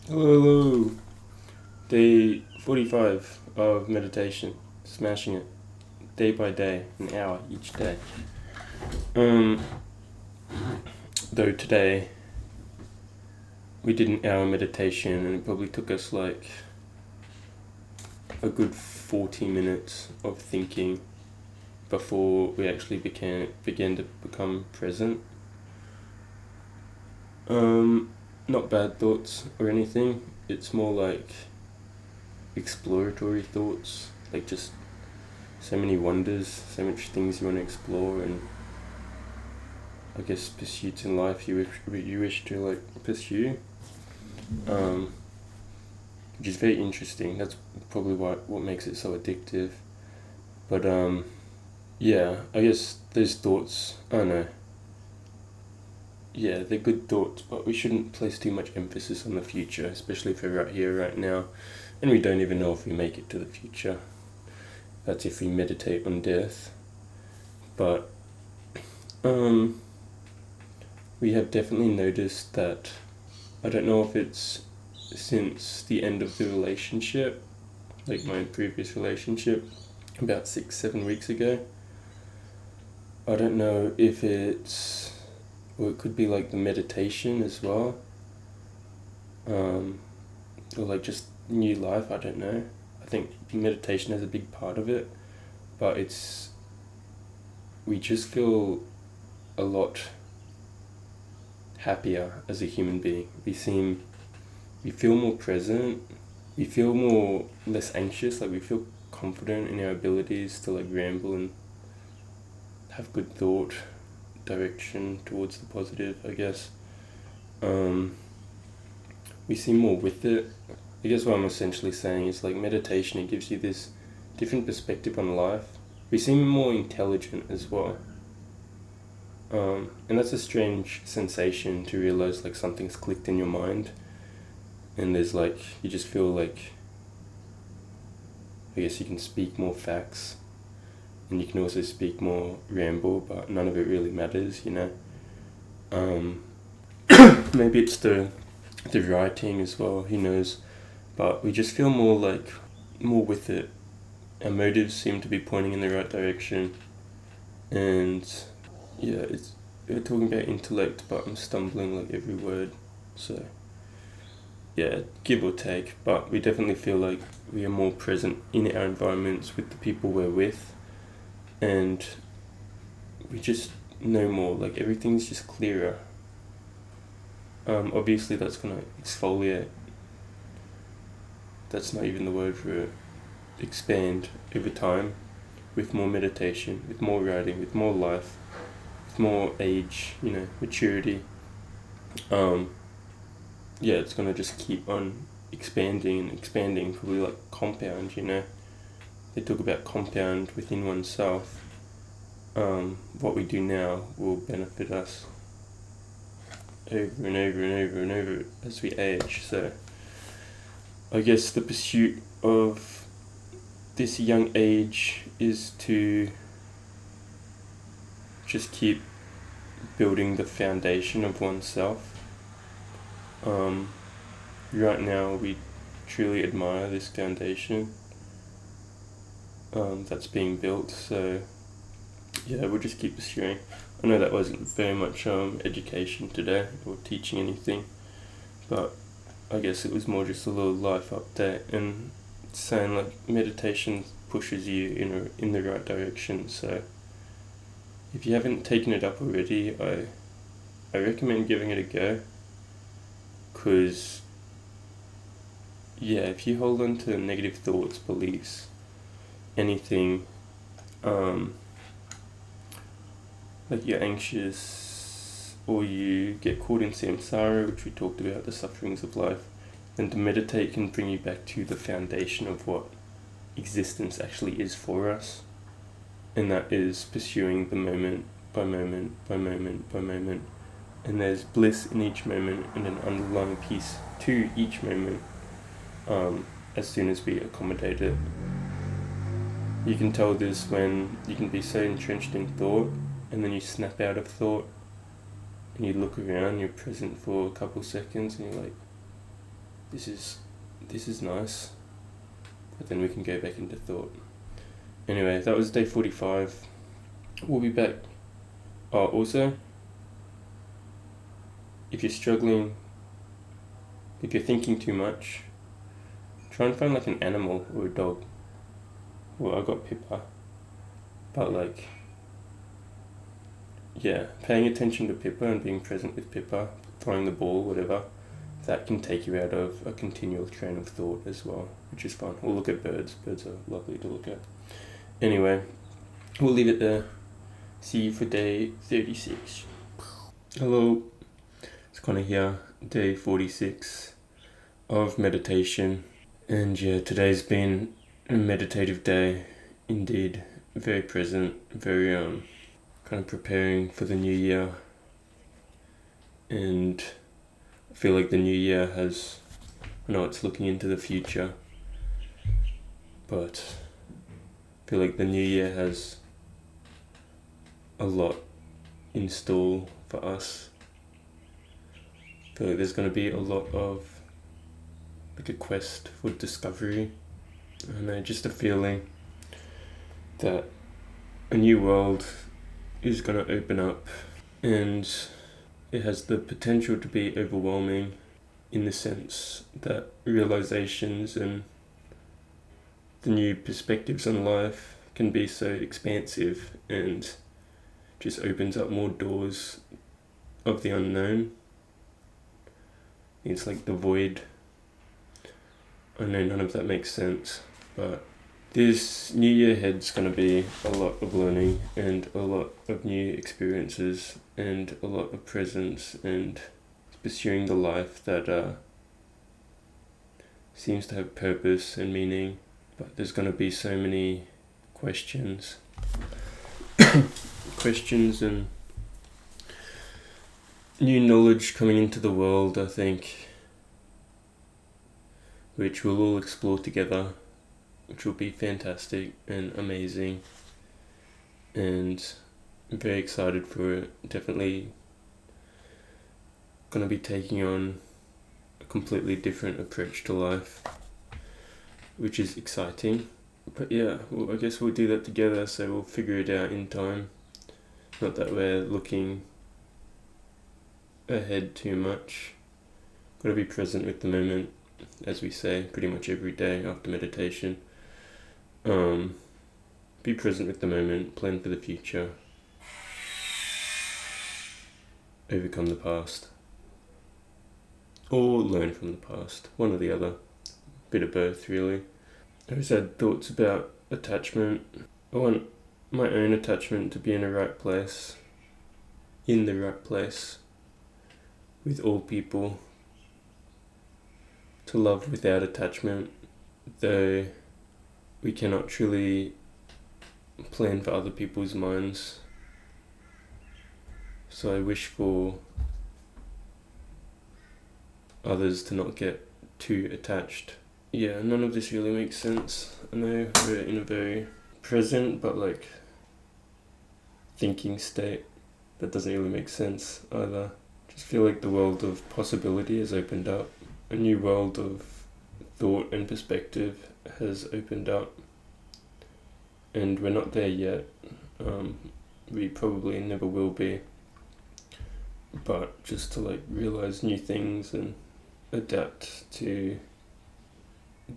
Hello, hello. Day 45 of meditation. Smashing it. Day by day, an hour each day. Though today we did an hour meditation and it probably took us like a good 40 minutes of thinking before we actually began to become present. Not bad thoughts or anything. It's more like exploratory thoughts, like just so many wonders, so much things you want to explore, and I guess pursuits in life you wish to like pursue, which is very interesting. That's probably what makes it so addictive. But yeah, I guess those thoughts, I don't know. Yeah, they're good thoughts, but we shouldn't place too much emphasis on the future, especially if we're right here, right now, and we don't even know if we make it to the future. That's if we meditate on death. But we have definitely noticed that, I don't know if it's since the end of the relationship, like my previous relationship, about 6-7 weeks ago. I don't know if it's, or it could be like the meditation as well, or like just new life, I don't know. I think meditation has a big part of it, but we just feel a lot happier as a human being. We feel more present, we feel less anxious, like we feel confident in our abilities to like ramble and have good thought direction towards the positive, I guess. We seem more with it. I guess what I'm essentially saying is like meditation, it gives you this different perspective on life. We seem more intelligent as well. And that's a strange sensation to realize like something's clicked in your mind, and there's like, you just feel like, I guess you can speak more facts, and you can also speak more ramble, but none of it really matters, you know. Maybe it's the writing as well, who knows, but we just feel more with it. Our motives seem to be pointing in the right direction, and yeah, we're talking about intellect, but I'm stumbling like every word, so yeah, give or take, but we definitely feel like we are more present in our environments with the people we're with, and we just know more, like everything's just clearer. Obviously that's gonna exfoliate, that's not even the word for it, expand over time, with more meditation, with more writing, with more life, with more age, you know, maturity. Yeah, it's gonna just keep on expanding and expanding, probably like compound, you know. They talk about compound within oneself. What we do now will benefit us over and over and over and over as we age. So I guess the pursuit of this young age is to just keep building the foundation of oneself. Right now we truly admire this foundation that's being built, so yeah, we'll just keep pursuing. I know that wasn't very much education today or teaching anything, but I guess it was more just a little life update and saying like meditation pushes you in the right direction. So if you haven't taken it up already, I recommend giving it a go, because yeah, if you hold on to negative thoughts, beliefs, anything, like you're anxious or you get caught in samsara, which we talked about, the sufferings of life, then to meditate can bring you back to the foundation of what existence actually is for us, and that is pursuing the moment by moment by moment by moment, and there's bliss in each moment and an underlying peace to each moment, as soon as we accommodate it. You can tell this when you can be so entrenched in thought, and then you snap out of thought, and you look around, you're present for a couple seconds, and you're like, this is nice. But then we can go back into thought. Anyway, that was day 45. We'll be back. Oh, also, if you're struggling, if you're thinking too much, try and find like an animal or a dog. Well, I got Pippa. But like, yeah, paying attention to Pippa and being present with Pippa, throwing the ball, whatever, that can take you out of a continual train of thought as well, which is fun. We'll look at birds. Birds are lovely to look at. Anyway, we'll leave it there. See you for day 36. Hello, it's Connor here, day 46 of meditation. And yeah, today's been a meditative day, indeed. Very present, very kind of preparing for the new year. And I feel like the new year has, I know it's looking into the future, but I feel like the new year has a lot in store for us. I feel like there's going to be a lot of like a quest for discovery, and just a feeling that a new world is going to open up, and it has the potential to be overwhelming in the sense that realizations and the new perspectives on life can be so expansive and just opens up more doors of the unknown. It's like the void. I know none of that makes sense, but this new year ahead's going to be a lot of learning and a lot of new experiences and a lot of presence and pursuing the life that seems to have purpose and meaning. But there's going to be so many questions and new knowledge coming into the world, I think, which we'll all explore together, which will be fantastic and amazing, and I'm very excited for it. Definitely going to be taking on a completely different approach to life, which is exciting. But yeah, well, I guess we'll do that together, so we'll figure it out in time. Not that we're looking ahead too much. Got to be present with the moment, as we say pretty much every day after meditation. Be present with the moment, plan for the future, overcome the past, or learn from the past, one or the other, bit of both really. I always had thoughts about attachment. I want my own attachment to be in the right place, with all people, to love without attachment, though we cannot truly plan for other people's minds. So I wish for others to not get too attached. Yeah, none of this really makes sense. I know we're in a very present but like thinking state that doesn't really make sense either. Just feel like the world of possibility has opened up. A new world of thought and perspective has opened up, and we're not there yet. We probably never will be, but just to like realize new things and adapt to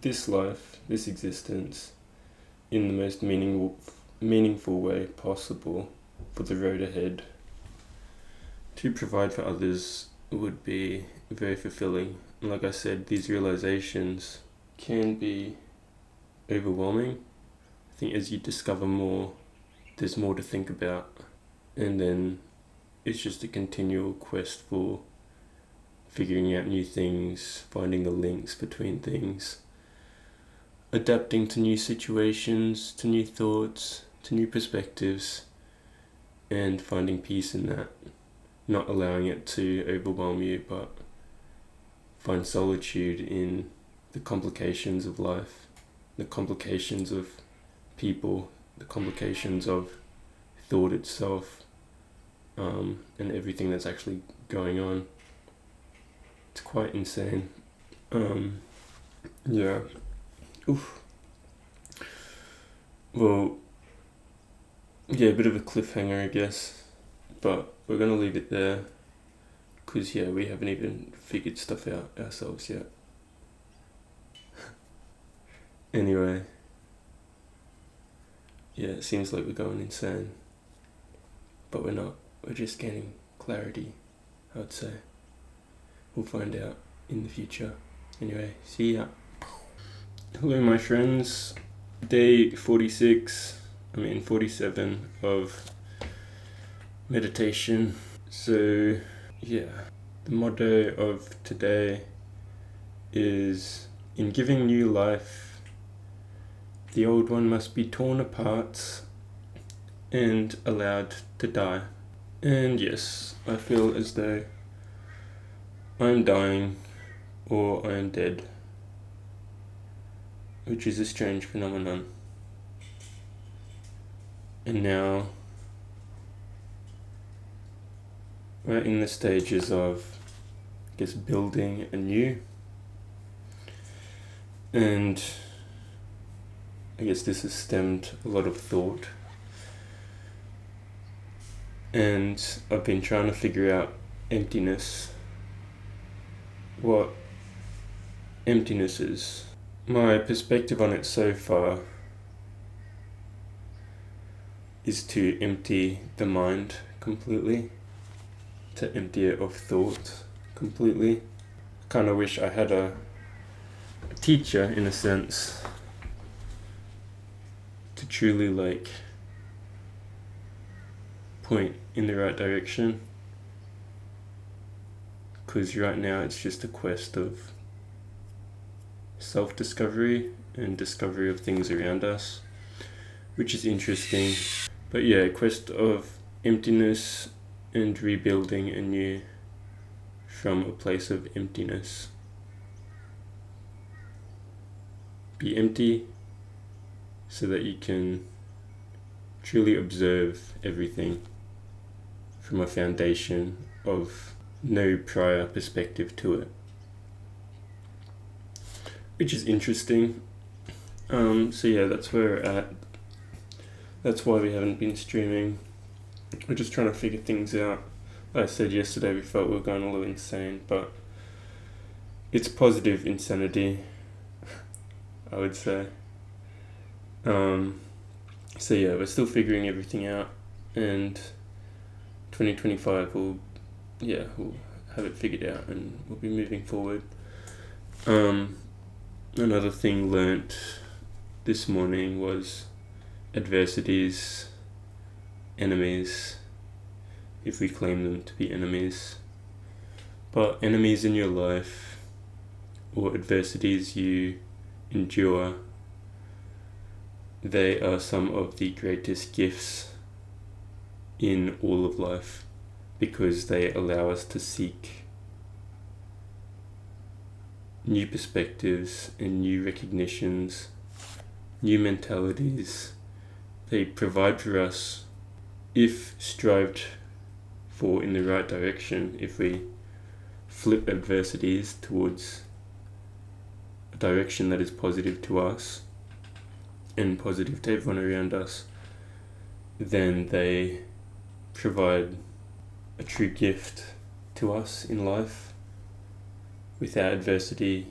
this life, this existence, in the most meaningful way possible for the road ahead. To provide for others would be very fulfilling. And like I said, these realizations can be overwhelming. I think as you discover more, there's more to think about, and then it's just a continual quest for figuring out new things, finding the links between things, adapting to new situations, to new thoughts, to new perspectives, and finding peace in that. Not allowing it to overwhelm you, but find solitude in the complications of life, the complications of people, the complications of thought itself, and everything that's actually going on. It's quite insane. Yeah. Oof. Well, yeah, a bit of a cliffhanger, I guess. But we're gonna leave it there. Because, yeah, we haven't even figured stuff out ourselves yet. Anyway. Yeah, it seems like we're going insane. But we're not. We're just gaining clarity, I would say. We'll find out in the future. Anyway, see ya. Hello, my friends. Day 47 of meditation. So, yeah, the motto of today is, in giving new life, the old one must be torn apart and allowed to die. And yes, I feel as though I'm dying or I am dead, which is a strange phenomenon. And now we're in the stages of, I guess, building anew. And I guess this has stemmed a lot of thought. And I've been trying to figure out emptiness. What emptiness is. My perspective on it so far is to empty the mind completely, to empty it of thought completely. I kind of wish I had a teacher, in a sense, to truly point in the right direction, because right now it's just a quest of self-discovery and discovery of things around us, which is interesting. But yeah, quest of emptiness and rebuilding anew from a place of emptiness. Be empty so that you can truly observe everything from a foundation of no prior perspective to it, which is interesting. So yeah, that's where we're at. That's why we haven't been streaming. We're just trying to figure things out. Like I said yesterday, we felt we were going a little insane, but it's positive insanity, I would say. So yeah, we're still figuring everything out, and 2025 we'll have it figured out and we'll be moving forward. Another thing learnt this morning was adversities, enemies, if we claim them to be enemies. But enemies in your life, or adversities you endure, they are some of the greatest gifts in all of life, because they allow us to seek new perspectives and new recognitions, new mentalities. They provide for us, if strived for in the right direction, if we flip adversities towards a direction that is positive to us and positive to everyone around us, then they provide a true gift to us in life. Without adversity,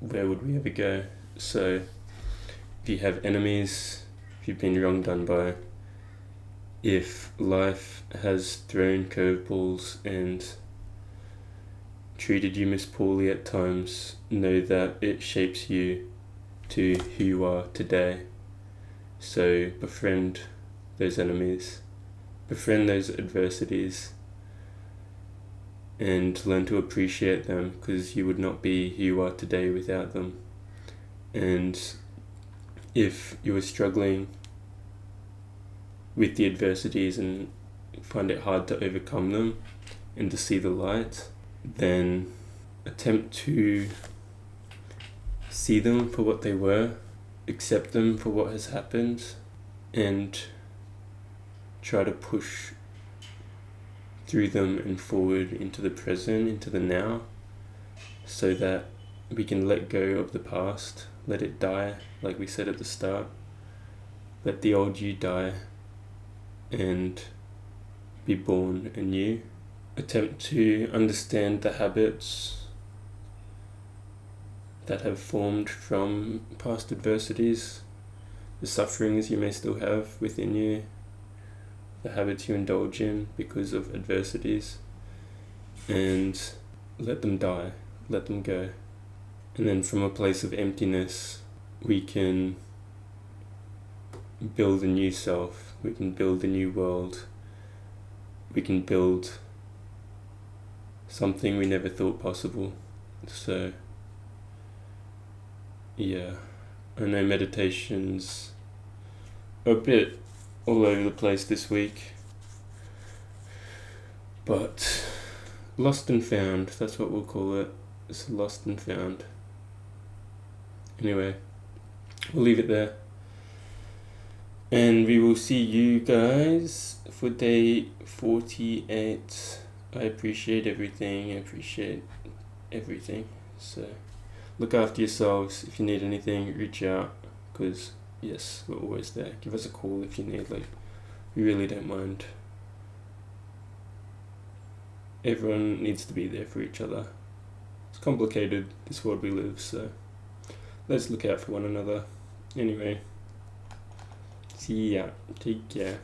where would we ever go? So if you have enemies, if you've been wrong done by, if life has thrown curveballs and treated you most poorly at times, know that it shapes you to who you are today. So befriend those enemies, befriend those adversities, and learn to appreciate them, because you would not be who you are today without them. And if you are struggling with the adversities and find it hard to overcome them and to see the light, then attempt to see them for what they were, accept them for what has happened, and try to push through them and forward into the present, into the now, so that we can let go of the past, let it die, like we said at the start. Let the old you die and be born anew. Attempt to understand the habits that have formed from past adversities, the sufferings you may still have within you, the habits you indulge in because of adversities, and let them die, let them go. And then from a place of emptiness, we can build a new self, we can build a new world, we can build something we never thought possible. So, yeah, I know meditations are a bit all over the place this week, but lost and found, that's what we'll call it. It's lost and found. Anyway, we'll leave it there. And we will see you guys for day 48. I appreciate everything. So look after yourselves. If you need anything, reach out. Because, yes, we're always there. Give us a call if you need. We really don't mind. Everyone needs to be there for each other. It's complicated, this world we live, so let's look out for one another. Anyway, see ya. Take care.